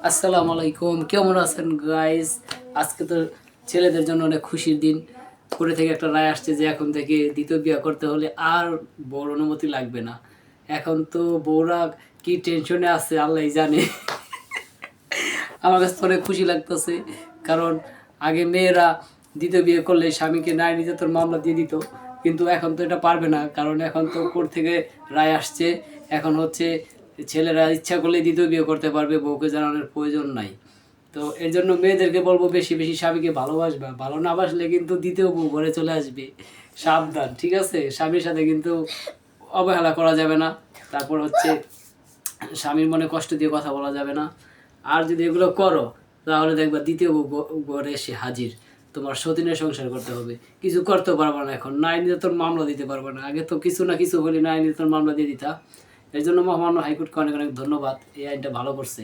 আসসালামু আলাইকুম, কেমন আছেন গাইস? আজকে তো ছেলেদের জন্য অনেক খুশির দিন। কোর্টে থেকে একটা রায় আসছে যে এখন থেকে দ্বিতীয় বিয়ে করতে হলে আর বউর অনুমতি লাগবে না। এখন তো বউরা কি টেনশনে আছে আল্লাহই জানে। আমার কাছে তো অনেক খুশি লাগতেছে, কারণ আগে মেয়েরা দ্বিতীয় বিয়ে করলে স্বামীকে নারী নির্যাতন মামলা দিয়ে দিত, কিন্তু এখন তো এটা পারবে না, কারণ এখন তো কোর্ট থেকে রায় আসছে। এখন হচ্ছে ছেলেরা ইচ্ছা করলে দ্বিতীয় বিয়ে করতে পারবে, বউকে জানানোর প্রয়োজন নাই। তো এর জন্য মেয়েদেরকে বলবো বেশি বেশি স্বামীকে ভালোবাসবা, ভালো না বাসলে কিন্তু দ্বিতীয় বউ ঘরে চলে আসবে। সাবধান, ঠিক আছে? স্বামীর সাথে কিন্তু অবহেলা করা যাবে না। তারপর হচ্ছে স্বামীর মনে কষ্ট দিয়ে কথা বলা যাবে না। আর যদি এগুলো করো তাহলে দেখবা দ্বিতীয় ঘরে এসে হাজির। তোমার সতীনের সংসার করতে হবে, কিছু করতে পারবে না। এখন নারী নির্যাতন মামলা দিতে পারবে না, আগে তো কিছু না কিছু হলে নারী নির্যাতন মামলা দিয়ে দিতা। এর জন্য মহামান্য হাইকোর্টকে অনেক অনেক ধন্যবাদ, এই আইনটা ভালো করছে।